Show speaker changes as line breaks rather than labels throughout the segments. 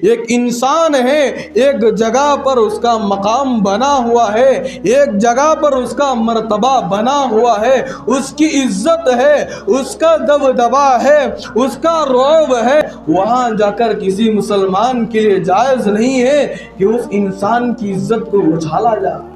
ایک انسان ہے، ایک جگہ پر اس کا مقام بنا ہوا ہے، ایک جگہ پر اس کا مرتبہ بنا ہوا ہے، اس کی عزت ہے، اس کا دبدبا ہے، اس کا رعب ہے۔ وہاں جا کر کسی مسلمان کے لیے جائز نہیں ہے کہ اس انسان کی عزت کو اچھالا جائے۔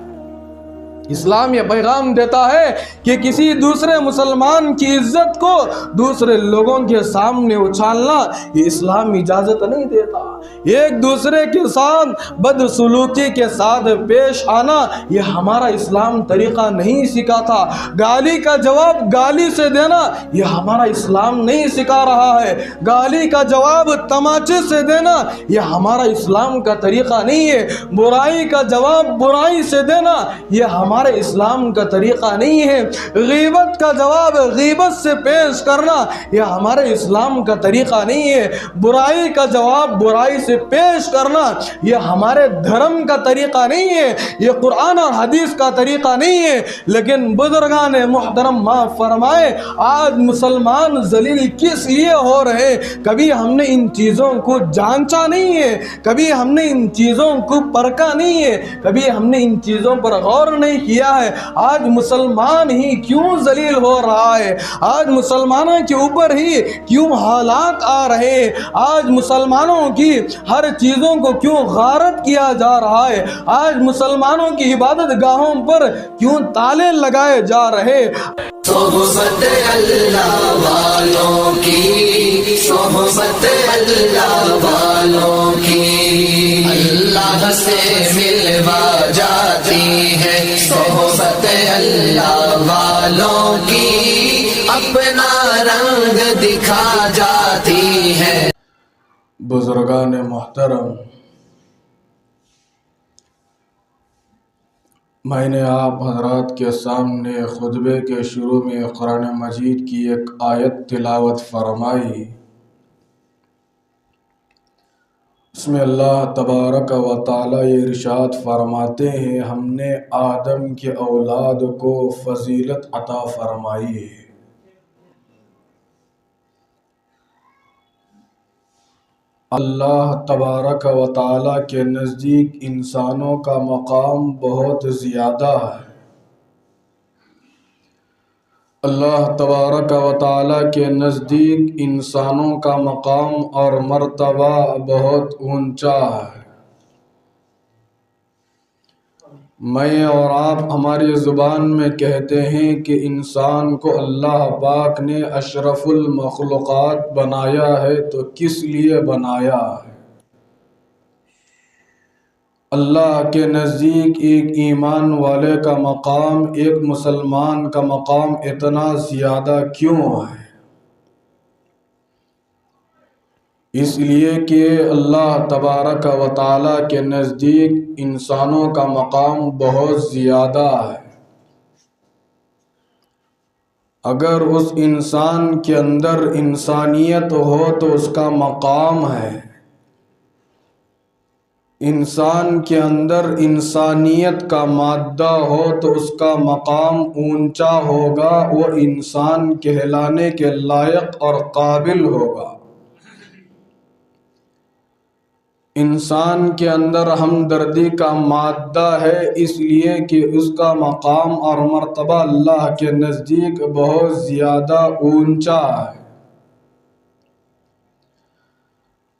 اسلام یہ پیغام دیتا ہے کہ کسی دوسرے مسلمان کی عزت کو دوسرے لوگوں کے سامنے اچھالنا یہ اسلام اجازت نہیں دیتا۔ ایک دوسرے کے ساتھ بدسلوکی کے ساتھ پیش آنا یہ ہمارا اسلام طریقہ نہیں سکھاتا۔ گالی کا جواب گالی سے دینا یہ ہمارا اسلام نہیں سکھا رہا ہے۔ گالی کا جواب تماچے سے دینا یہ ہمارا اسلام کا طریقہ نہیں ہے۔ برائی کا جواب برائی سے دینا یہ ہمارے اسلام کا طریقہ نہیں ہے۔ غیبت کا جواب غیبت سے پیش کرنا یہ ہمارے اسلام کا طریقہ نہیں ہے۔ برائی کا جواب برائی سے پیش کرنا یہ ہمارے دھرم کا طریقہ نہیں ہے، یہ قرآن اور حدیث کا طریقہ نہیں ہے۔ لیکن بزرگان محترم معاف فرمائے، آج مسلمان ذلیل کس لیے ہو رہے؟ کبھی ہم نے ان چیزوں کو جانچا نہیں ہے، کبھی ہم نے ان چیزوں کو پرکھا نہیں ہے، کبھی ہم نے ان چیزوں پر غور نہیں کیا ہے۔ آج مسلمان ہی کیوں ذلیل ہو رہا ہے؟ آج مسلمانوں کے اوپر ہی کیوں حالات آ رہے ہیں؟ آج مسلمانوں کی ہر چیزوں کو کیوں غارت کیا جا رہا ہے؟ آج مسلمانوں کی عبادت گاہوں پر کیوں تالے لگائے جا رہے؟
صحبت اللہ والوں کی، صحبت اللہ والوں کی اللہ سے ملوا جاتی ہے۔ صحبت اللہ والوں کی اپنا رنگ دکھا جاتی ہے۔
بزرگان محترم، میں نے آپ حضرات کے سامنے خطبے کے شروع میں قرآن مجید کی ایک آیت تلاوت فرمائی۔ اس میں اللہ تبارک و تعالی یہ ارشاد فرماتے ہیں، ہم نے آدم کے اولاد کو فضیلت عطا فرمائی ہے۔ اللہ تبارک و تعالی کے نزدیک انسانوں کا مقام بہت زیادہ ہے۔ اللہ تبارک و تعالی کے نزدیک انسانوں کا مقام اور مرتبہ بہت اونچا ہے۔ میں اور آپ ہماری زبان میں کہتے ہیں کہ انسان کو اللہ پاک نے اشرف المخلوقات بنایا ہے، تو کس لیے بنایا ہے؟ اللہ کے نزدیک ایک ایمان والے کا مقام، ایک مسلمان کا مقام اتنا زیادہ کیوں ہے؟ اس لیے کہ اللہ تبارک و تعالی کے نزدیک انسانوں کا مقام بہت زیادہ ہے۔ اگر اس انسان کے اندر انسانیت ہو تو اس کا مقام ہے۔ انسان کے اندر انسانیت کا مادہ ہو تو اس کا مقام اونچا ہوگا، وہ انسان کہلانے کے لائق اور قابل ہوگا۔ انسان کے اندر ہمدردی کا مادہ ہے، اس لیے کہ اس کا مقام اور مرتبہ اللہ کے نزدیک بہت زیادہ اونچا ہے۔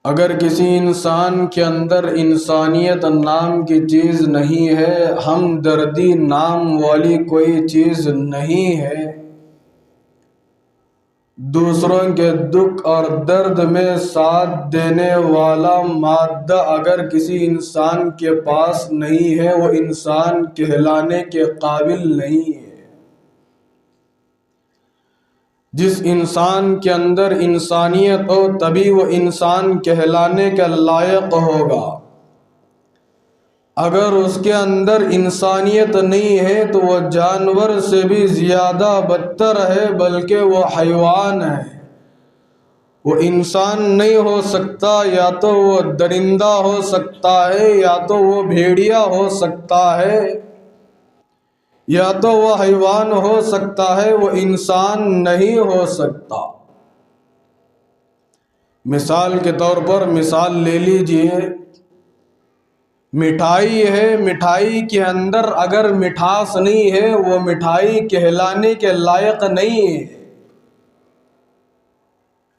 اگر کسی انسان کے اندر انسانیت نام کی چیز نہیں ہے، ہمدردی نام والی کوئی چیز نہیں ہے، دوسروں کے دکھ اور درد میں ساتھ دینے والا مادہ اگر کسی انسان کے پاس نہیں ہے، وہ انسان کہلانے کے قابل نہیں ہے۔ جس انسان کے اندر انسانیت ہو تبھی وہ انسان کہلانے کے لائق ہوگا۔ اگر اس کے اندر انسانیت نہیں ہے تو وہ جانور سے بھی زیادہ بدتر ہے، بلکہ وہ حیوان ہے۔ وہ انسان نہیں ہو سکتا، یا تو وہ درندہ ہو سکتا ہے، یا تو وہ بھیڑیا ہو سکتا ہے، یا تو وہ حیوان ہو سکتا ہے، وہ انسان نہیں ہو سکتا۔ مثال کے طور پر مثال لے لیجئے، مٹھائی ہے، مٹھائی کے اندر اگر مٹھاس نہیں ہے وہ مٹھائی کہلانے کے لائق نہیں ہے۔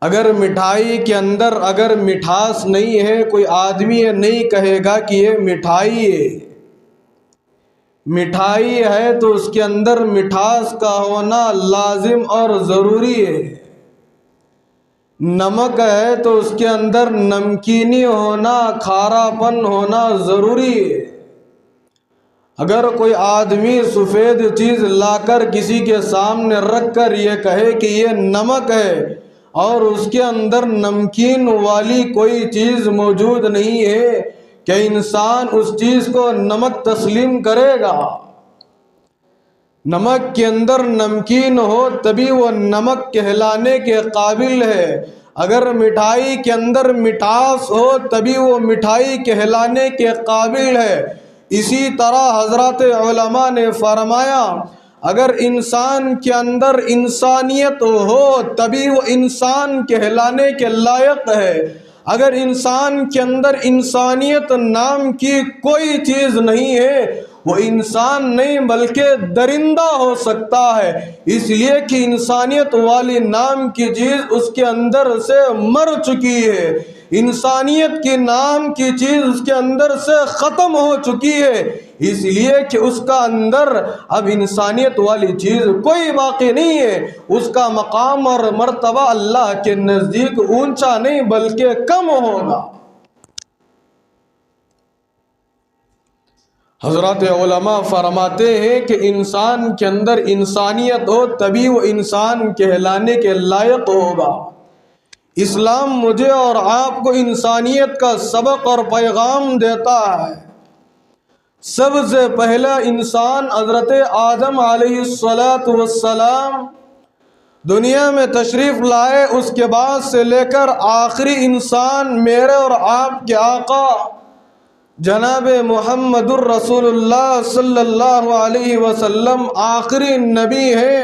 اگر مٹھائی کے اندر اگر مٹھاس نہیں ہے، کوئی آدمی یہ نہیں کہے گا کہ یہ مٹھائی ہے۔ مٹھائی ہے تو اس کے اندر مٹھاس کا ہونا لازم اور ضروری ہے۔ نمک ہے تو اس کے اندر نمکینی ہونا، کھارا پن ہونا ضروری ہے۔ اگر کوئی آدمی سفید چیز لا کر کسی کے سامنے رکھ کر یہ کہے کہ یہ نمک ہے اور اس کے اندر نمکین والی کوئی چیز موجود نہیں ہے، کہ انسان اس چیز کو نمک تسلیم کرے گا؟ نمک کے اندر نمکین ہو تبھی وہ نمک کہلانے کے قابل ہے۔ اگر مٹھائی کے اندر مٹھاس ہو تبھی وہ مٹھائی کہلانے کے قابل ہے۔ اسی طرح حضرات علماء نے فرمایا، اگر انسان کے اندر انسانیت ہو تبھی وہ انسان کہلانے کے لائق ہے۔ اگر انسان کے اندر انسانیت نام کی کوئی چیز نہیں ہے، وہ انسان نہیں بلکہ درندہ ہو سکتا ہے، اس لیے کہ انسانیت والی نام کی چیز اس کے اندر سے مر چکی ہے۔ انسانیت کی نام کی چیز اس کے اندر سے ختم ہو چکی ہے، اس لیے کہ اس کا اندر اب انسانیت والی چیز کوئی باقی نہیں ہے۔ اس کا مقام اور مرتبہ اللہ کے نزدیک اونچا نہیں بلکہ کم ہوگا۔ حضرات علماء فرماتے ہیں کہ انسان کے اندر انسانیت ہو تبھی وہ انسان کہلانے کے لائق ہوگا۔ اسلام مجھے اور آپ کو انسانیت کا سبق اور پیغام دیتا ہے۔ سب سے پہلا انسان حضرت آدم علیہ السلام دنیا میں تشریف لائے، اس کے بعد سے لے کر آخری انسان میرے اور آپ کے آقا جناب محمد الرسول اللہ صلی اللہ علیہ وسلم آخری نبی ہے،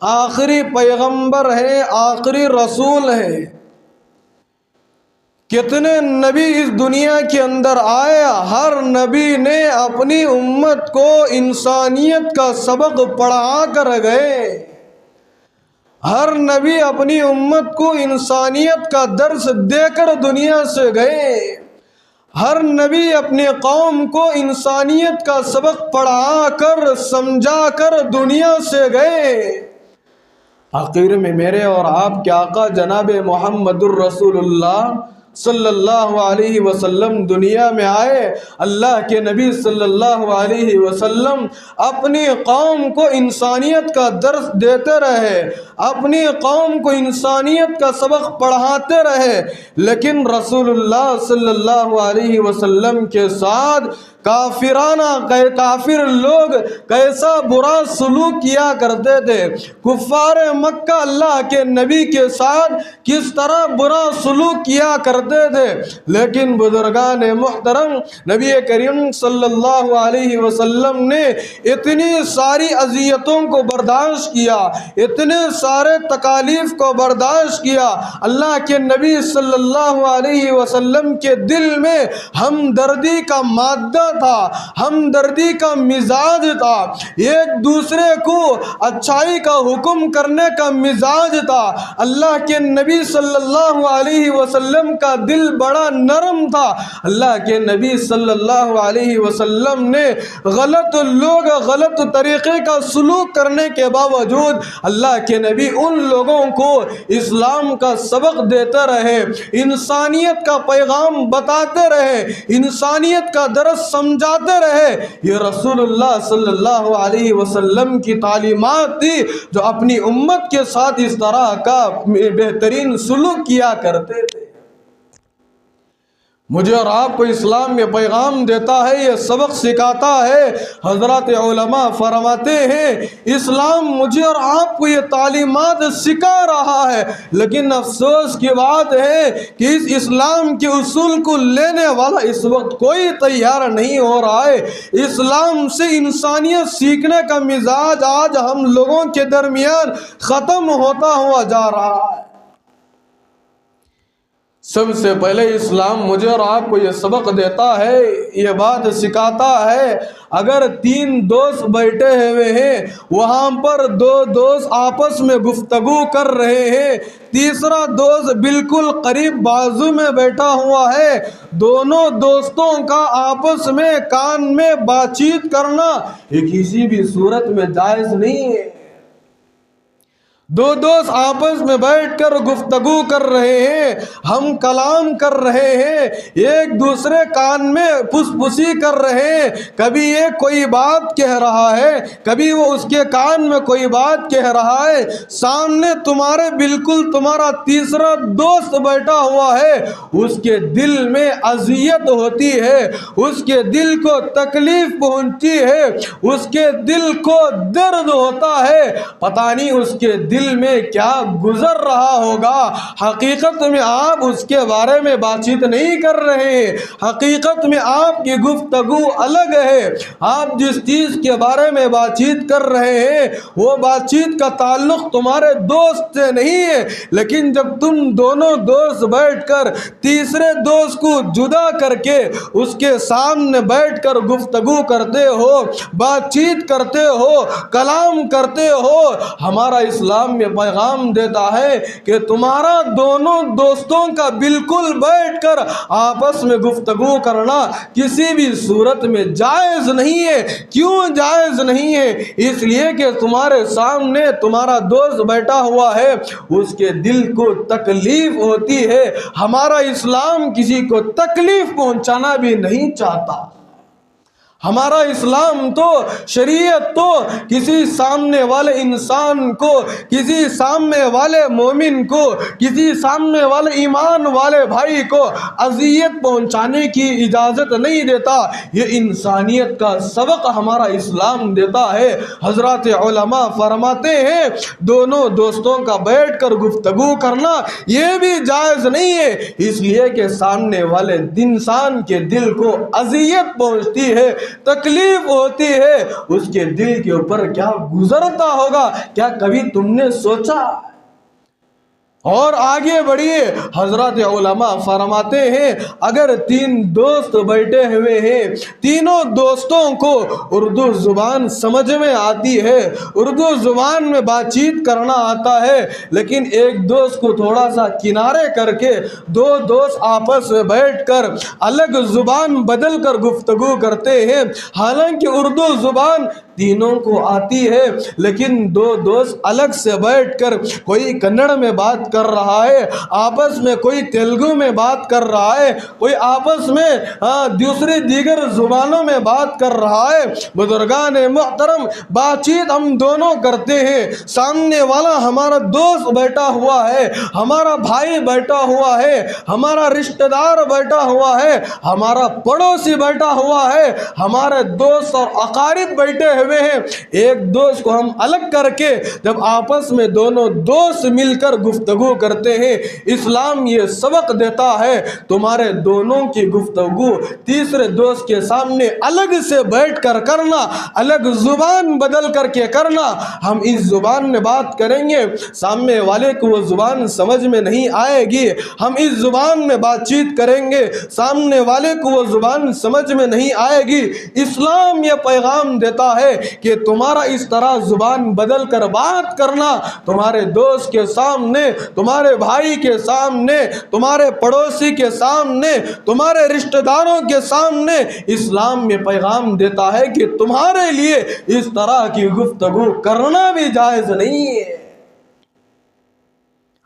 آخری پیغمبر ہے، آخری رسول ہے۔ کتنے نبی اس دنیا کے اندر آئے، ہر نبی نے اپنی امت کو انسانیت کا سبق پڑھا کر گئے۔ ہر نبی اپنی امت کو انسانیت کا درس دے کر دنیا سے گئے۔ ہر نبی اپنے قوم کو انسانیت کا سبق پڑھا کر سمجھا کر دنیا سے گئے۔ آخر میں میرے اور آپ کے آقا جناب محمد الرسول اللہ صلی اللہ علیہ وسلم دنیا میں آئے۔ اللہ کے نبی صلی اللہ علیہ وسلم اپنی قوم کو انسانیت کا درس دیتے رہے، اپنی قوم کو انسانیت کا سبق پڑھاتے رہے، لیکن رسول اللہ صلی اللہ علیہ وسلم کے ساتھ کافر لوگ کیسا برا سلوک کیا کرتے تھے۔ کفار مکہ اللہ کے نبی کے ساتھ کس طرح برا سلوک کیا کرتے تھے، لیکن بزرگان محترم نبی کریم صلی اللہ علیہ وسلم نے اتنی ساری اذیتوں کو برداشت کیا، اتنے سارے تکالیف کو برداشت کیا۔ اللہ کے نبی صلی اللہ علیہ وسلم کے دل میں ہمدردی کا مادہ تھا، ہمدردی کا مزاج تھا، ایک دوسرے کو اچھائی کا حکم کرنے کا مزاج تھا۔ اللہ کے نبی صلی اللہ علیہ وسلم کا دل بڑا نرم تھا۔ اللہ کے نبی صلی اللہ علیہ وسلم نے لوگ غلط طریقے کا سلوک کرنے کے باوجود اللہ کے نبی ان لوگوں کو اسلام کا سبق دیتے رہے، انسانیت کا پیغام بتاتے رہے، انسانیت کا درس سمجھاتے رہے۔ یہ رسول اللہ صلی اللہ علیہ وسلم کی تعلیمات تھی جو اپنی امت کے ساتھ اس طرح کا بہترین سلوک کیا کرتے تھے۔ مجھے اور آپ کو اسلام یہ پیغام دیتا ہے، یہ سبق سکھاتا ہے۔ حضرات علماء فرماتے ہیں اسلام مجھے اور آپ کو یہ تعلیمات سکھا رہا ہے، لیکن افسوس کی بات ہے کہ اس اسلام کے اصول کو لینے والا اس وقت کوئی تیار نہیں ہو رہا ہے۔ اسلام سے انسانیت سیکھنے کا مزاج آج ہم لوگوں کے درمیان ختم ہوتا ہوا جا رہا ہے۔ سب سے پہلے اسلام مجھے اور آپ کو یہ سبق دیتا ہے، یہ بات سکھاتا ہے، اگر 3 دوست بیٹھے ہوئے ہیں، وہاں پر 2 دوست آپس میں گفتگو کر رہے ہیں، تیسرا دوست بالکل قریب بازو میں بیٹھا ہوا ہے، دونوں دوستوں کا آپس میں کان میں بات چیت کرنا یہ کسی بھی صورت میں جائز نہیں ہے۔ 2 دوست آپس میں بیٹھ کر گفتگو کر رہے ہیں، ہم کلام کر رہے ہیں، ایک دوسرے کان میں پھس پھسی کر رہے ہیں، کبھی یہ کوئی بات کہہ رہا ہے، کبھی وہ اس کے کان میں کوئی بات کہہ رہا ہے، سامنے تمہارے بالکل تمہارا تیسرا دوست بیٹھا ہوا ہے، اس کے دل میں اذیت ہوتی ہے، اس کے دل کو تکلیف پہنچتی ہے، اس کے دل کو درد ہوتا ہے، پتہ نہیں اس کے دل میں کیا گزر رہا ہوگا۔ حقیقت میں آپ اس کے بارے میں بات چیت نہیں کر رہے ہیں، حقیقت میں آپ کی گفتگو الگ ہے، آپ جس چیز کے بارے میں بات چیت کر رہے ہیں وہ بات چیت کا تعلق تمہارے دوست سے نہیں ہے، لیکن جب تم دونوں دوست بیٹھ کر تیسرے دوست کو جدا کر کے اس کے سامنے بیٹھ کر گفتگو کرتے ہو، بات چیت کرتے ہو، کلام کرتے ہو، ہمارا اسلام میں پیغام دیتا ہے کہ تمہارا دونوں دوستوں کا بالکل بیٹھ کر آپس میں گفتگو کرنا کسی بھی صورت میں جائز نہیں ہے۔ کیوں جائز نہیں ہے؟ اس لیے کہ تمہارے سامنے تمہارا دوست بیٹھا ہوا ہے، اس کے دل کو تکلیف ہوتی ہے، ہمارا اسلام کسی کو تکلیف پہنچانا بھی نہیں چاہتا۔ ہمارا اسلام تو، شریعت تو کسی سامنے والے انسان کو، کسی سامنے والے مومن کو، کسی سامنے والے ایمان والے بھائی کو اذیت پہنچانے کی اجازت نہیں دیتا، یہ انسانیت کا سبق ہمارا اسلام دیتا ہے۔ حضرات علماء فرماتے ہیں دونوں دوستوں کا بیٹھ کر گفتگو کرنا یہ بھی جائز نہیں ہے، اس لیے کہ سامنے والے انسان کے دل کو اذیت پہنچتی ہے، تکلیف ہوتی ہے، اس کے دل کے اوپر کیا گزرتا ہوگا، کیا کبھی تم نے سوچا؟ اور آگے بڑھیے، حضرات علماء فرماتے ہیں اگر 3 دوست بیٹھے ہوئے ہیں، تینوں دوستوں کو اردو زبان سمجھ میں آتی ہے، اردو زبان میں بات چیت کرنا آتا ہے، لیکن ایک دوست کو تھوڑا سا کنارے کر کے 2 دوست آپس میں بیٹھ کر الگ زبان بدل کر گفتگو کرتے ہیں، حالانکہ اردو زبان تینوں کو آتی ہے، لیکن 2 دوست الگ سے بیٹھ کر کوئی کنڑ میں بات کر رہا ہے، آپس میں کوئی تیلگو میں بات کر رہا ہے، کوئی آپس میں دوسری دیگر زبانوں میں بات کر رہا ہے۔ بزرگان محترم، بات چیت ہم دونوں کرتے ہیں، سامنے والا ہمارا دوست بیٹھا ہوا ہے، ہمارا بھائی بیٹھا ہوا ہے، ہمارا رشتہ دار بیٹھا ہوا ہے، ہمارا پڑوسی بیٹھا ہوا ہے، ہمارے دوست اور اقارب بیٹھے ہوئے ہیں، ایک دوست کو ہم الگ کر کے جب آپس میں دونوں دوست مل کر گفتگو کرتے ہیں، اسلام یہ سبق دیتا ہے تمہارے دونوں کی گفتگو تیسرے دوست کے سامنے الگ سے بیٹھ کر کرنا، الگ زبان بدل کر کے کرنا۔ ہم اس زبان میں بات کریں گے، سامنے والے کو وہ زبان سمجھ میں نہیں آئے گی، ہم اس زبان میں بات چیت کریں گے، سامنے والے کو وہ زبان سمجھ میں نہیں آئے گی۔ اسلام یہ پیغام دیتا ہے کہ تمہارا اس طرح زبان بدل کر بات کرنا تمہارے دوست کے سامنے، تمہارے بھائی کے سامنے، تمہارے پڑوسی کے سامنے، تمہارے رشتہ داروں کے سامنے، اسلام میں پیغام دیتا ہے کہ تمہارے لیے اس طرح کی گفتگو کرنا بھی جائز نہیں ہے۔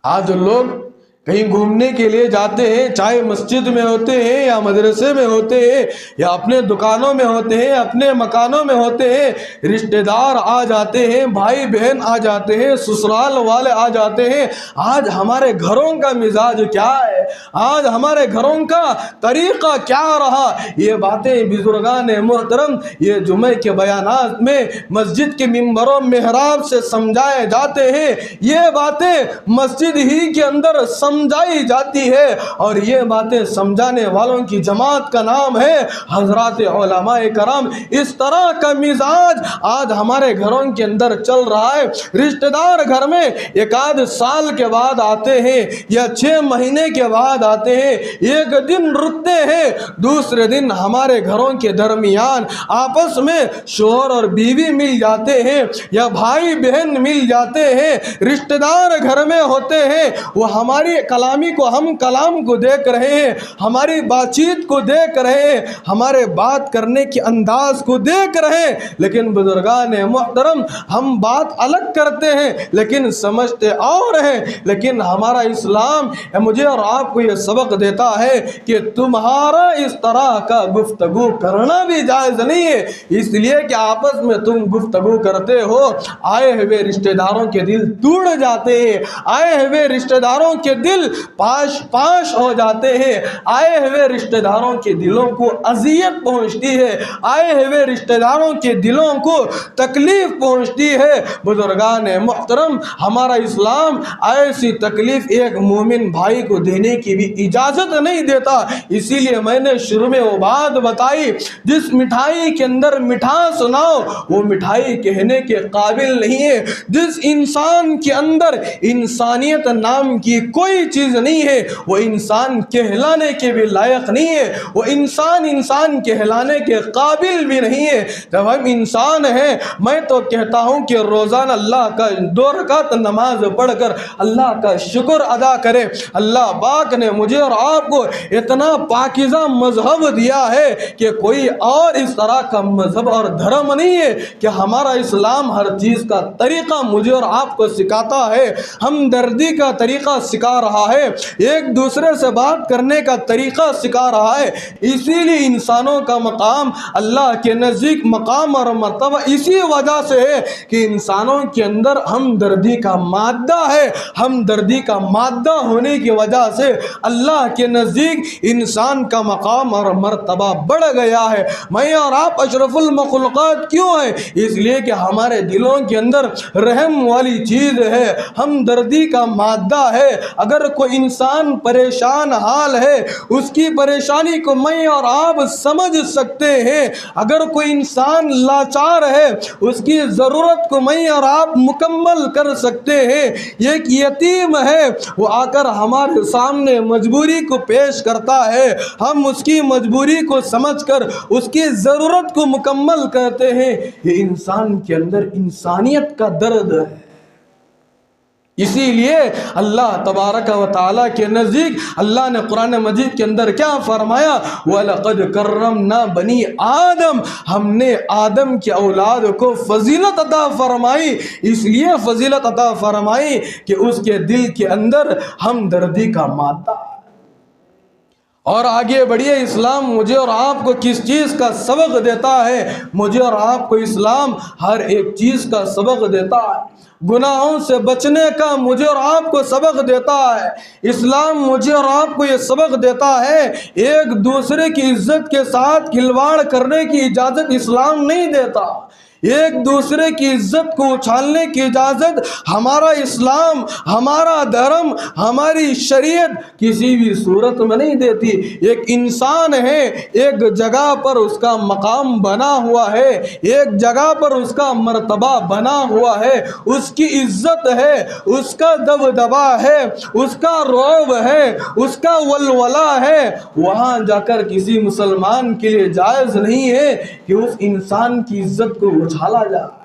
آج لوگ کہیں گھومنے کے لیے جاتے ہیں، چاہے مسجد میں ہوتے ہیں یا مدرسے میں ہوتے ہیں یا اپنے دکانوں میں ہوتے ہیں، اپنے مکانوں میں ہوتے ہیں، رشتہ دار آ جاتے ہیں، بھائی بہن آ جاتے ہیں، سسرال والے آ جاتے ہیں۔ آج ہمارے گھروں کا مزاج کیا ہے، آج ہمارے گھروں کا طریقہ کیا رہا، یہ باتیں بزرگان محترم یہ جمعے کے بیانات میں مسجد کے ممبروں محراب سے سمجھائے جاتے ہیں، یہ باتیں مسجد ہی کے اندر سمجھائی جاتی ہے، اور یہ باتیں سمجھانے والوں کی جماعت کا نام ہے حضرات علماء کرام۔ اس طرح کا مزاج آج ہمارے گھروں کے اندر چل رہا ہے۔ رشتہ دار گھر میں ایک آدھ سال کے بعد آتے ہیں یا 6 مہینے کے بعد آتے ہیں، ایک دن رکتے ہیں، دوسرے دن ہمارے گھروں کے درمیان آپس میں شوہر اور بیوی مل جاتے ہیں یا بھائی بہن مل جاتے ہیں، رشتہ دار گھر میں ہوتے ہیں، وہ ہماری کلامی کو، ہم کلام کو دیکھ رہے ہیں، ہماری بات چیت کو دیکھ رہے ہیں، ہمارے بات کرنے کے انداز کو دیکھ رہے ہیں، لیکن بزرگان محترم ہم بات الگ کرتے ہیں لیکن سمجھتے اور ہیں۔ لیکن ہمارا اسلام مجھے اور آپ کو یہ سبق دیتا ہے کہ تمہارا اس طرح کا گفتگو کرنا بھی جائز نہیں ہے، اس لیے کہ آپس میں تم گفتگو کرتے ہو، آئے ہوئے رشتہ داروں کے دل ٹوٹ جاتے ہیں، آئے ہوئے رشتہ داروں کے دل پاش ہو جاتے ہیں، آئے ہوئے رشتہ داروں کے دلوں کو اذیت پہنچتی ہے، آئے ہوئے رشتہ داروں کے دلوں کو تکلیف پہنچتی ہے۔ بزرگان محترم ہمارا اسلام ایسی تکلیف ایک مومن بھائی کو دینے کی بھی اجازت نہیں دیتا۔ اسی لیے میں نے شروع میں وہ بات بتائی، جس مٹھائی کے اندر مٹھاس نہ ہو وہ مٹھائی کہنے کے قابل نہیں ہے، جس انسان کے اندر انسانیت نام کی کوئی چیز نہیں ہے وہ انسان کہلانے کے بھی لائق نہیں ہے، وہ انسان کہلانے کے قابل بھی نہیں ہے۔ جب ہم انسان ہیں، میں تو کہتا ہوں کہ روزانہ اللہ کا 2 رکعت نماز پڑھ کر اللہ کا شکر ادا کرے۔ اللہ پاک نے مجھے اور آپ کو اتنا پاکیزہ مذہب دیا ہے کہ کوئی اور اس طرح کا مذہب اور دھرم نہیں ہے کہ ہمارا اسلام ہر چیز کا طریقہ مجھے اور آپ کو سکھاتا ہے، ہمدردی کا طریقہ سکھا رہا ہے، ایک دوسرے سے بات کرنے کا طریقہ سکھا رہا ہے۔ اسی لیے انسانوں کا مقام اللہ کے نزدیک مقام اور مرتبہ اسی وجہ سے ہے کہ انسانوں کے اندر ہمدردی کا مادہ ہے، ہمدردی کا مادہ ہونے کی وجہ سے اللہ کے نزدیک انسان کا مقام اور مرتبہ بڑھ گیا ہے۔ میں اور آپ اشرف المخلوقات کیوں ہیں؟ اس لیے کہ ہمارے دلوں کے اندر رحم والی چیز ہے، ہمدردی کا مادہ ہے۔ اگر کوئی انسان پریشان حال ہے اس کی پریشانی کو میں اور آپ سمجھ سکتے ہیں، اگر کوئی انسان لاچار ہے اس کی ضرورت کو میں اور آپ مکمل کر سکتے ہیں۔ ایک یتیم ہے، وہ آ کر ہمارے سامنے مجبوری کو پیش کرتا ہے، ہم اس کی مجبوری کو سمجھ کر اس کی ضرورت کو مکمل کرتے ہیں۔ یہ انسان کے اندر انسانیت کا درد ہے۔ اسی لیے اللہ تبارک و تعالیٰ کے نزدیک اللہ نے قرآن مجید کے اندر کیا فرمایا؟ وَلَقَدْ كَرَّمْنَا بَنِي آدم، ہم نے آدم کی اولاد کو فضیلت عطا فرمائی، اس لیے فضیلت عطا فرمائی کہ اس کے دل کے اندر ہمدردی کا مادہ۔ اور آگے بڑھیے، اسلام مجھے اور آپ کو کس چیز کا سبق دیتا ہے؟ مجھے اور آپ کو اسلام ہر ایک چیز کا سبق دیتا ہے، گناہوں سے بچنے کا مجھے اور آپ کو سبق دیتا ہے۔ اسلام مجھے اور آپ کو یہ سبق دیتا ہے، ایک دوسرے کی عزت کے ساتھ کھلواڑ کرنے کی اجازت اسلام نہیں دیتا، ایک دوسرے کی عزت کو اچھالنے کی اجازت ہمارا اسلام، ہمارا دھرم، ہماری شریعت کسی بھی صورت میں نہیں دیتی۔ ایک انسان ہے، ایک جگہ پر اس کا مقام بنا ہوا ہے، ایک جگہ پر اس کا مرتبہ بنا ہوا ہے، اس کی عزت ہے، اس کا دبدبا ہے، اس کا رعب ہے، اس کا ولولہ ہے، وہاں جا کر کسی مسلمان کے لیے جائز نہیں ہے کہ اس انسان کی عزت کو اچھالا جائے۔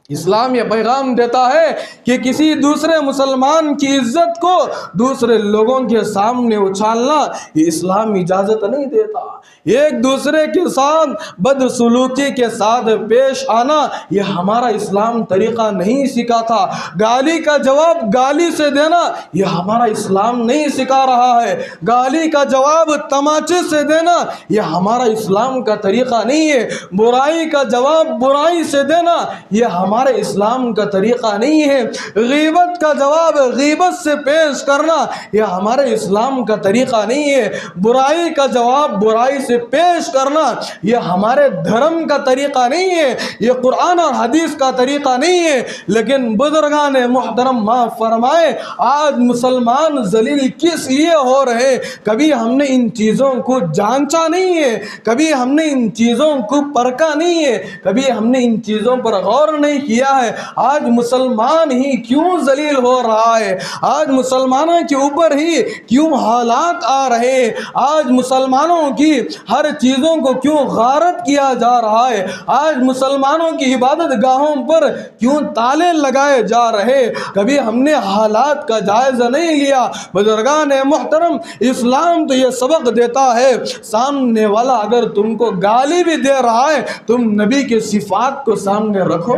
اسلام یہ پیغام دیتا ہے کہ کسی دوسرے مسلمان کی عزت کو دوسرے لوگوں کے سامنے اچھالنا یہ اسلام اجازت نہیں دیتا۔ ایک دوسرے کے ساتھ بدسلوکی کے ساتھ پیش آنا یہ ہمارا اسلام طریقہ نہیں سکھاتا۔ گالی کا جواب گالی سے دینا یہ ہمارا اسلام نہیں سکھا رہا ہے۔ گالی کا جواب تماچے سے دینا یہ ہمارا اسلام کا طریقہ نہیں ہے۔ برائی کا جواب برائی سے دینا یہ ہمارا ہمارے اسلام کا طریقہ نہیں ہے۔ غیبت کا جواب غیبت سے پیش کرنا یہ ہمارے اسلام کا طریقہ نہیں ہے۔ برائی کا جواب برائی سے پیش کرنا یہ ہمارے دھرم کا طریقہ نہیں ہے، یہ قرآن اور حدیث کا طریقہ نہیں ہے۔ لیکن بزرگان محترم معاف فرمائے، آج مسلمان ذلیل کس لیے ہو رہے؟ کبھی ہم نے ان چیزوں کو جانچا نہیں ہے، کبھی ہم نے ان چیزوں کو پرکھا نہیں ہے، کبھی ہم نے ان چیزوں پر غور نہیں کیا ہے۔ آج مسلمان ہی کیوں ذلیل ہو رہا ہے؟ آج مسلمانوں کے اوپر ہی کیوں حالات آ رہے ہیں؟ آج مسلمانوں کی ہر چیزوں کو کیوں غارت کیا جا رہا ہے؟ آج مسلمانوں کی عبادت گاہوں پر کیوں تالے لگائے جا رہے؟ کبھی ہم نے حالات کا جائزہ نہیں لیا۔ بزرگان محترم، اسلام تو یہ سبق دیتا ہے، سامنے والا اگر تم کو گالی بھی دے رہا ہے تم نبی کے صفات کو سامنے رکھو۔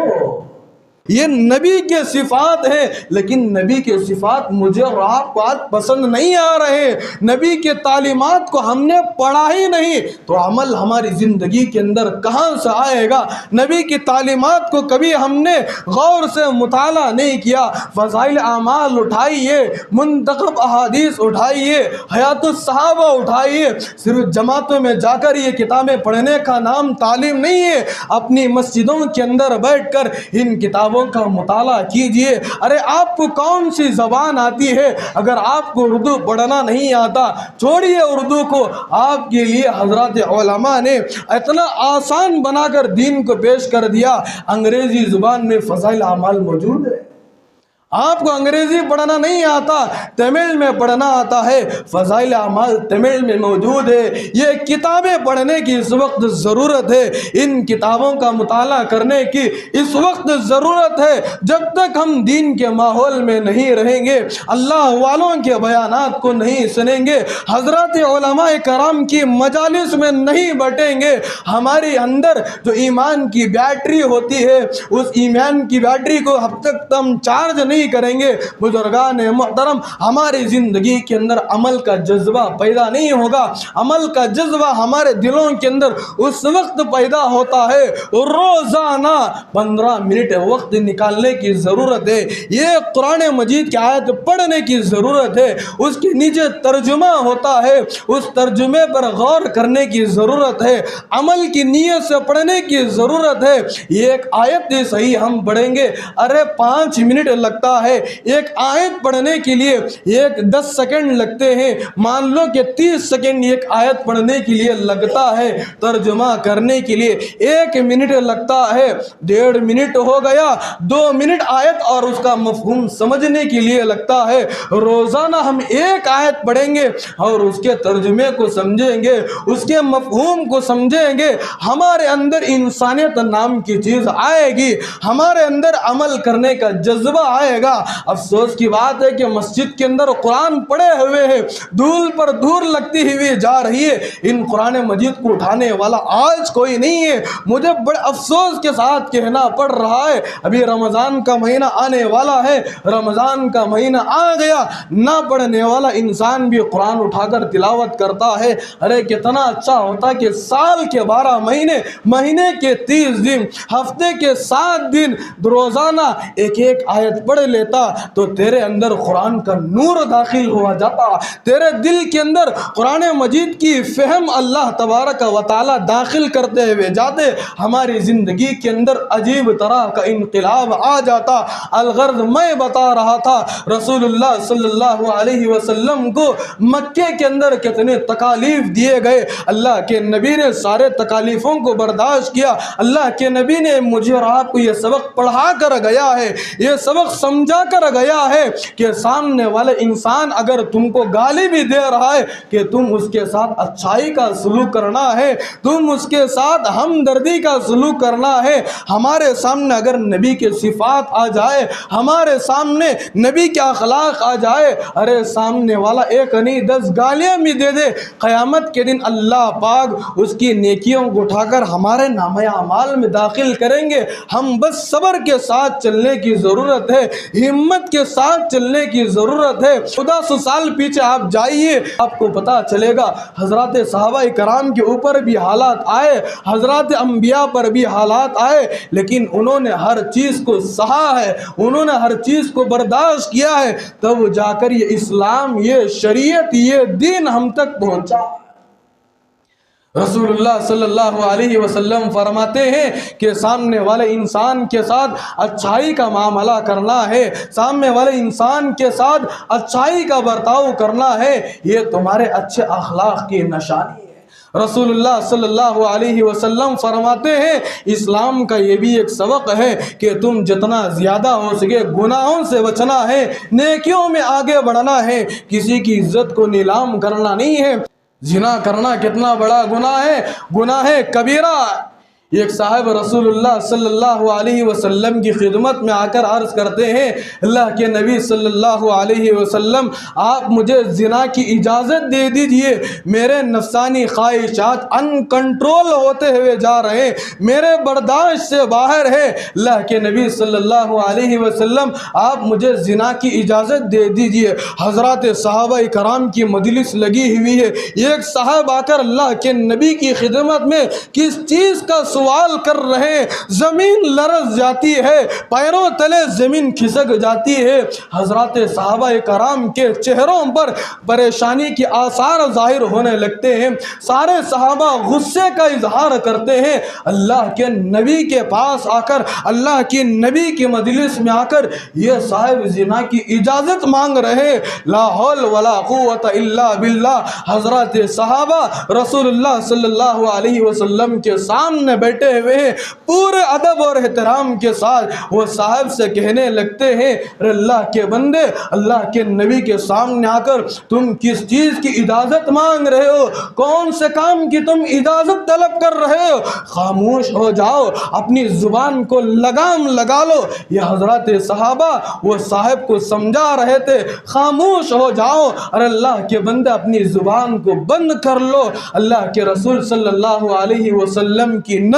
یہ نبی کے صفات ہیں، لیکن نبی کے صفات مجھے اور آپ کو آج پسند نہیں آ رہے۔ نبی کے تعلیمات کو ہم نے پڑھا ہی نہیں تو عمل ہماری زندگی کے اندر کہاں سے آئے گا؟ نبی کی تعلیمات کو کبھی ہم نے غور سے مطالعہ نہیں کیا۔ فضائل اعمال اٹھائیے، منتخب احادیث اٹھائیے، حیات الصحابہ اٹھائیے۔ صرف جماعتوں میں جا کر یہ کتابیں پڑھنے کا نام تعلیم نہیں ہے۔ اپنی مسجدوں کے اندر بیٹھ کر ان کتابوں کا مطالعہ کیجئے۔ ارے آپ کو کون سی زبان آتی ہے؟ اگر آپ کو اردو پڑھنا نہیں آتا چھوڑیے اردو کو، آپ کے لیے حضرات علماء نے اتنا آسان بنا کر دین کو پیش کر دیا۔ انگریزی زبان میں فضائل اعمال موجود ہے۔ آپ کو انگریزی پڑھنا نہیں آتا، تمل میں پڑھنا آتا ہے، فضائل اعمال تمل میں موجود ہے۔ یہ کتابیں پڑھنے کی اس وقت ضرورت ہے، ان کتابوں کا مطالعہ کرنے کی اس وقت ضرورت ہے۔ جب تک ہم دین کے ماحول میں نہیں رہیں گے، اللہ والوں کے بیانات کو نہیں سنیں گے، حضرات علماء کرام کی مجالس میں نہیں بٹیں گے، ہمارے اندر جو ایمان کی بیٹری ہوتی ہے اس ایمان کی بیٹری کو اب تک ہم چارج نہیں کریں گے، بزرگان محترم، ہماری زندگی کے اندر عمل کا جذبہ پیدا نہیں ہوگا۔ عمل کا جذبہ ہمارے دلوں کے اندر اس وقت پیدا ہوتا ہے روزانہ 15 منٹ وقت نکالنے کی ضرورت ہے۔ یہ قرآن مجید کی آیت پڑھنے کی ضرورت ہے، اس کے نیچے ترجمہ ہوتا ہے، اس ترجمے پر غور کرنے کی ضرورت ہے، عمل کی نیت سے پڑھنے کی ضرورت ہے۔ یہ ایک آیت صحیح ہم پڑھیں گے، ارے 5 منٹ لگتا ہے ایک آیت پڑھنے کے لیے، 10 سیکنڈ لگتے ہیں، مان لو کہ 30 سیکنڈ ایک آیت پڑھنے کے لیے لگتا ہے، ترجمہ کرنے کے لیے 1 منٹ لگتا ہے، 1.5 منٹ ہو گیا، 2 منٹ آیت اور اس کا مفہوم سمجھنے کے لیے لگتا ہے۔ روزانہ ہم ایک آیت پڑھیں گے اور اس کے ترجمے کو سمجھیں گے، اس کے مفہوم کو سمجھیں گے، ہمارے اندر انسانیت نام کی چیز آئے گی، ہمارے اندر عمل کرنے کا جذبہ آئے گا۔ افسوس کی بات ہے کہ مسجد کے اندر قرآن پڑے ہوئے ہیں، دھول پر دھول لگتی ہوئی جا رہی ہے، ان قرآن مجید کو اٹھانے والا آج کوئی نہیں ہے۔ مجھے بڑے افسوس کے ساتھ کہنا پڑ رہا ہے، ابھی رمضان کا مہینہ آنے والا ہے، رمضان کا مہینہ آ گیا، نہ پڑھنے والا انسان بھی قرآن اٹھا کر تلاوت کرتا ہے۔ ارے کتنا اچھا ہوتا کہ سال کے 12 مہینے، مہینے کے 30 دن، ہفتے کے 7 دن روزانہ ایک آیت پڑھ لیتا تو تیرے اندر قرآن کا نور داخل ہوا جاتا، تیرے دل کے اندر قرآن مجید کی فہم اللہ تبارک و تعالی داخل کرتے ہوئے جاتے، ہماری زندگی کے اندر عجیب طرح کا انقلاب آ جاتا۔ الغرض میں بتا رہا تھا رسول اللہ صلی اللہ علیہ وسلم کو مکے کے اندر کتنے تکالیف دیے گئے، اللہ کے نبی نے سارے تکالیفوں کو برداشت کیا۔ اللہ کے نبی نے مجھے اور آپ کو یہ سبق پڑھا کر گیا ہے، یہ سبق سمجھا کر گیا ہے کہ سامنے والے انسان اگر تم کو گالی بھی دے رہا ہے کہ تم اس کے ساتھ اچھائی کا سلوک کرنا ہے، تم اس کے ساتھ ہمدردی کا سلوک کرنا ہے۔ ہمارے سامنے اگر نبی کے صفات آ جائے، ہمارے سامنے نبی کے اخلاق آ جائے، ارے سامنے والا 1 نہیں 10 گالیاں بھی دے دے، قیامت کے دن اللہ پاک اس کی نیکیوں کو اٹھا کر ہمارے نامہ اعمال میں داخل کریں گے۔ ہم بس صبر کے ساتھ چلنے کی ضرورت ہے، ہمت کے ساتھ چلنے کی ضرورت ہے۔ 1400 سال پیچھے آپ جائیے، آپ کو پتا چلے گا حضرات صحابہ کرام کے اوپر بھی حالات آئے، حضرات انبیاء پر بھی حالات آئے، لیکن انہوں نے ہر چیز کو سہا ہے، انہوں نے ہر چیز کو برداشت کیا ہے، تب جا کر یہ اسلام، یہ شریعت، یہ دین ہم تک پہنچا۔ رسول اللہ صلی اللہ علیہ وسلم فرماتے ہیں کہ سامنے والے انسان کے ساتھ اچھائی کا معاملہ کرنا ہے، سامنے والے انسان کے ساتھ اچھائی کا برتاؤ کرنا ہے، یہ تمہارے اچھے اخلاق کی نشانی ہے۔ رسول اللہ صلی اللہ علیہ وسلم فرماتے ہیں اسلام کا یہ بھی ایک سبق ہے کہ تم جتنا زیادہ ہو سکے گناہوں سے بچنا ہے، نیکیوں میں آگے بڑھنا ہے، کسی کی عزت کو نیلام کرنا نہیں ہے۔ زنا کرنا کتنا بڑا گناہ ہے، گناہ کبیرہ۔ ایک صاحب رسول اللہ صلی اللہ علیہ وسلم کی خدمت میں آ کر عرض کرتے ہیں اللہ کے نبی صلی اللہ علیہ وسلم آپ مجھے زنا کی اجازت دے دیجئے، میرے نفسانی خواہشات ان کنٹرول ہوتے ہوئے جا رہے ہیں، میرے برداشت سے باہر ہے۔ اللہ کے نبی صلی اللہ علیہ وسلم آپ مجھے زنا کی اجازت دے دیجئے۔ حضرات صحابہ کرام کی مجلس لگی ہوئی ہے، ایک صاحب آ کر اللہ کے نبی کی خدمت میں کس چیز کا سوال کر رہے ہیں، زمین لرز جاتی ہے، پیروں تلے زمین کھسک جاتی ہے۔ حضرات صحابہ کرام کے چہروں پر پریشانی کے آثار ظاہر ہونے لگتے ہیں، سارے صحابہ غصے کا اظہار کرتے ہیں۔ اللہ کے نبی کے پاس آ کر، اللہ کی نبی کی مجلس میں آ کر یہ صاحب زنا کی اجازت مانگ رہے، لا حول ولا قوت الا باللہ۔ حضرات صحابہ رسول اللہ صلی اللہ علیہ وسلم کے سامنے بیٹھے ہوئے ہیں، پورے ادب اور احترام کے ساتھ وہ صاحب سے کہنے لگتے ہیں اللہ کے بندے، اللہ کے نبی کے سامنے آ کر تم کس چیز کی اجازت مانگ رہے ہو، کون سے کام کی تم اجازت طلب کر رہے ہو؟ خاموش ہو جاؤ، اپنی زبان کو لگام لگا لو۔ یہ حضرات صحابہ وہ صاحب کو سمجھا رہے تھے خاموش ہو جاؤ اور اللہ کے بندے اپنی زبان کو بند کر لو۔ اللہ کے رسول صلی اللہ علیہ وسلم کی نظر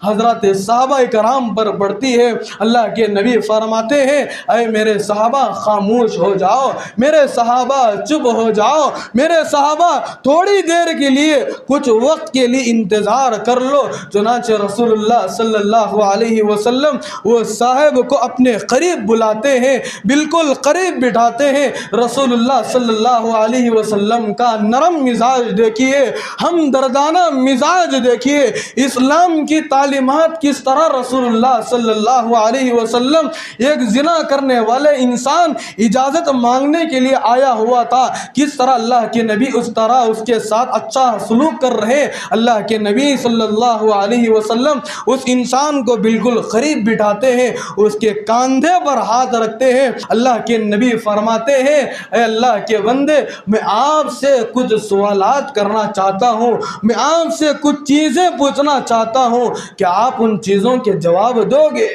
حضرات صحابہ کرام پر پڑتی ہے۔ اللہ کے نبی فرماتے ہیں اے میرے صحابہ خاموش ہو جاؤ، میرے صحابہ چپ ہو جاؤ، میرے صحابہ تھوڑی دیر کے لیے، کچھ وقت کے لیے انتظار کر لو۔ چنانچہ رسول اللہ صلی اللہ علیہ وسلم وہ صاحب کو اپنے قریب بلاتے ہیں، بالکل قریب بٹھاتے ہیں۔ رسول اللہ صلی اللہ علیہ وسلم کا نرم مزاج دیکھیے، ہمدردانہ مزاج دیکھیے، اسلام کی تعلیمات کس طرح رسول اللہ صلی اللہ علیہ وسلم ایک زنا کرنے والے انسان اجازت مانگنے کے لیے آیا ہوا تھا، کس طرح اللہ کے نبی اس طرح اس کے ساتھ اچھا سلوک کر رہے۔ اللہ کے نبی صلی اللہ علیہ وسلم اس انسان کو بالکل قریب بٹھاتے ہیں، اس کے کاندھے پر ہاتھ رکھتے ہیں۔ اللہ کے نبی فرماتے ہیں اے اللہ کے بندے میں آپ سے کچھ سوالات کرنا چاہتا ہوں، میں آپ سے کچھ چیزیں پوچھنا چاہتا ہوں، کیا آپ ان چیزوں کے جواب دو گے؟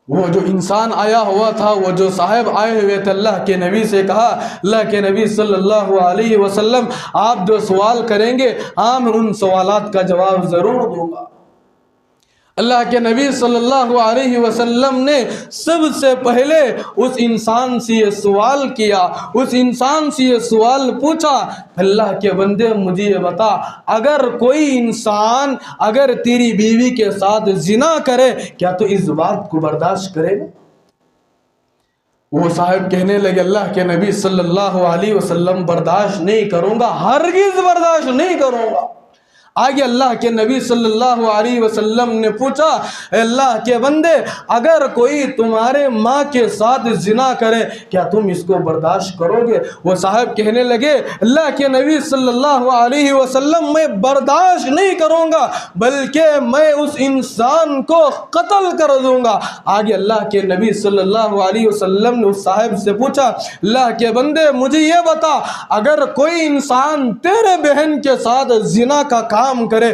وہ جو انسان آیا ہوا تھا، وہ جو صاحب آئے ہوئے تھے، اللہ کے نبی سے کہا اللہ کے نبی صلی اللہ علیہ وسلم آپ جو سوال کریں گے ہاں میں ان سوالات کا جواب ضرور دوں گا۔ اللہ کے نبی صلی اللہ علیہ وسلم نے سب سے پہلے اس انسان سے یہ سوال کیا، اس انسان سے یہ سوال پوچھا اللہ کے بندے مجھے یہ بتا اگر کوئی انسان اگر تیری بیوی کے ساتھ زنا کرے کیا تو اس بات کو برداشت کرے گا؟ وہ صاحب کہنے لگے اللہ کے نبی صلی اللہ علیہ وسلم برداشت نہیں کروں گا، ہرگز برداشت نہیں کروں گا۔ آگے اللہ کے نبی صلی اللہ علیہ وسلم نے پوچھا اے اللہ کے بندے اگر کوئی تمہارے ماں کے ساتھ زنا کرے کیا تم اس کو برداشت کرو گے؟ وہ صاحب کہنے لگے اللہ کے نبی صلی اللہ علیہ وسلم میں برداشت نہیں کروں گا بلکہ میں اس انسان کو قتل کر دوں گا۔ آگے اللہ کے نبی صلی اللہ علیہ وسلم نے اس صاحب سے پوچھا اللہ کے بندے مجھے یہ بتا اگر کوئی انسان تیرے بہن کے ساتھ زنا کا کام حرام کرے,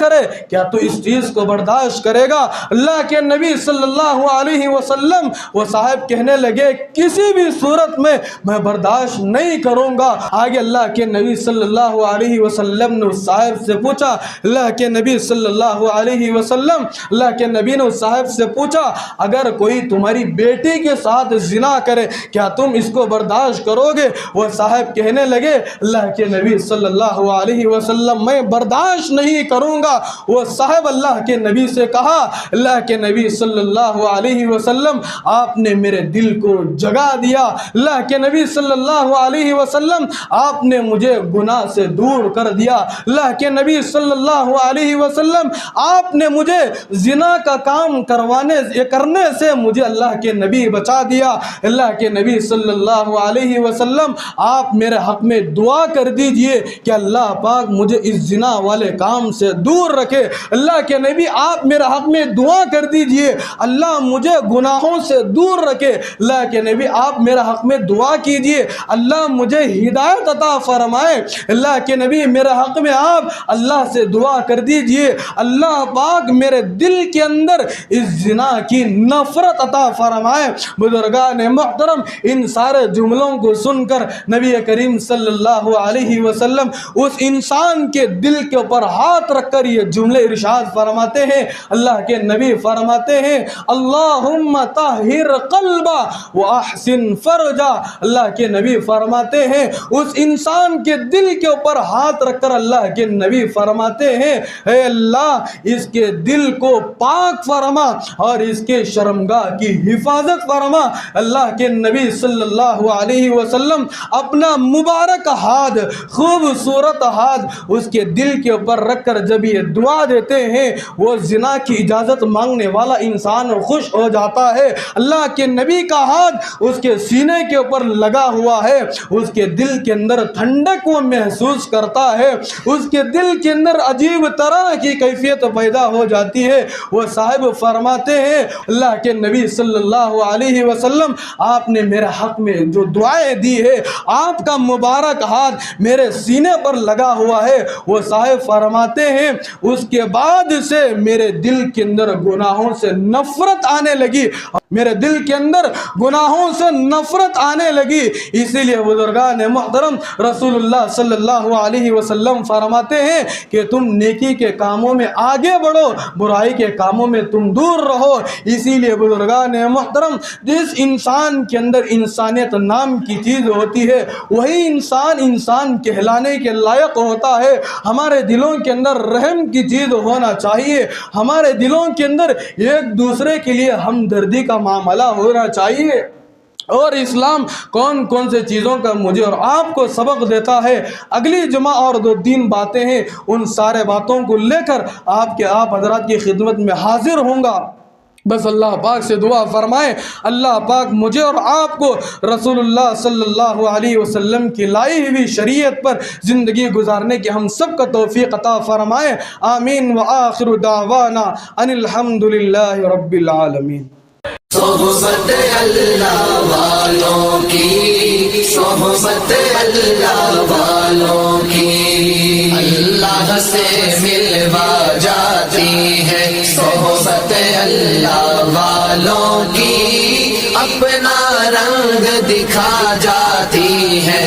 کرے, کیا تو اس چیز کو برداشت کرے گا؟ اللہ کے نبی صلی اللہ علیہ وسلم وہ صاحب کہنے لگے کسی بھی صورت میں میں برداشت نہیں کروں گا. آگے اللہ کے نبی صلی اللہ علیہ وسلم نے اس صاحب سے پوچھا, اللہ کے نبی صلی اللہ علیہ وسلم, اللہ کے نبی نے اس صاحب سے پوچھا اگر کوئی تمہاری بیٹی کے ساتھ زنا کرے کیا تم اس کو برداشت کرو گے؟ وہ صاحب کہنے لگے اللہ کے نبی صلی اللہ علیہ وسلم میں برداشت نہیں کروں گا. وہ صاحب اللہ کے نبی سے کہا, اللہ کے نبی صلی اللہ علیہ وسلم آپ نے میرے دل کو جگا دیا, اللہ کے نبی صلی اللہ علیہ وسلم آپ نے مجھے گناہ سے دور کر دیا, اللہ کے نبی صلی اللہ علیہ وسلم آپ نے مجھے زنا کا کام کرنے سے مجھے اللہ کے نبی بچا دیا, اللہ کے نبی صلی اللہ علیہ وسلم آپ میرے حق میں دعا کر دیجئے کہ اللہ پاک مجھے اس زنا والے کام سے دور رکھے, اللہ کے نبی آپ میرے حق میں دعا کر دیجئے اللہ مجھے گناہوں سے دور رکھے, اللہ کے نبی آپ میرے حق میں دعا کیجئے اللہ مجھے ہدایت عطا فرمائے, اللہ کے نبی میرے حق میں آپ اللہ سے دعا کر دیجئے اللہ پاک میرے دل کے اندر اس زنا کی نفرت عطا فرمائے. بزرگان محترم, ان سارے جملوں کو سن کر نبی کریم صلی اللہ علیہ وسلم اس انسان کے دل کے اوپر ہاتھ رکھ کر یہ جملے ارشاد فرماتے ہیں. اللہ کے نبی فرماتے ہیں اللہم طہر قلبا واحسن فرجا, اللہ کے نبی فرماتے ہیں اس انسان کے دل کے اوپر ہاتھ رکھ کر اللہ کے نبی فرماتے ہیں اے اللہ اس کے دل کو پاک فرما اور اس کے شرمگاہ کی حفاظت فرما. اللہ کے نبی صلی اللہ علیہ وسلم اپنا مبارک ہاتھ, خوبصورت ہاتھ اس کے دل کے اوپر رکھ کر جب یہ دعا دیتے ہیں وہ زنا کی اجازت مانگنے والا انسان خوش ہو جاتا ہے. اللہ کے نبی کا ہاتھ اس کے سینے کے اوپر لگا ہوا ہے, اس کے دل کے اندر ٹھنڈک وہ محسوس کرتا ہے, اس کے دل کے اندر عجیب طرح کی کیفیت پیدا ہو جاتی ہے. وہ صاحب فرماتے ہیں اللہ کے نبی صلی اللہ علیہ وسلم آپ نے میرے حق میں جو دعائیں دی ہے آپ کا مبارک ہاتھ میرے سینے پر لگا ہوا ہے. وہ صاحب فرماتے ہیں اس کے بعد سے میرے دل کے اندر گناہوں سے نفرت آنے لگی, میرے دل کے اندر گناہوں سے نفرت آنے لگی. اسی لیے بزرگان محترم رسول اللہ صلی اللہ علیہ وسلم فرماتے ہیں کہ تم نیکی کے کاموں میں آگے بڑھو, برائی کے کاموں میں تم دور رہو. اسی لیے بزرگان محترم جس انسان کے اندر انسانیت نام کی چیز ہوتی ہے وہی انسان کہلانے کے لائق ہوتا ہے. ہمارے دلوں کے اندر رحم کی چیز ہونا چاہیے, ہمارے دلوں کے اندر ایک دوسرے کے لیے ہمدردی کا معاملہ ہونا چاہیے. اور اسلام کون کون سے چیزوں کا مجھے اور آپ کو سبق دیتا ہے, اگلی جمعہ اور 2-3 باتیں ہیں, ان سارے باتوں کو لے کر آپ حضرات کی خدمت میں حاضر ہوں گا. بس اللہ پاک سے دعا فرمائیں اللہ پاک مجھے اور آپ کو رسول اللہ صلی اللہ علیہ وسلم کی لائی ہوئی شریعت پر زندگی گزارنے کی ہم سب کا توفیق عطا فرمائیں. آمین. وآخر دعوانا ان الحمدللہ رب العالمین.
صحبت اللہ والوں کی, صحبت اللہ والوں کی اللہ سے ملوا جاتی ہے. صحبت اللہ والوں کی اپنا رنگ دکھا جاتی ہے.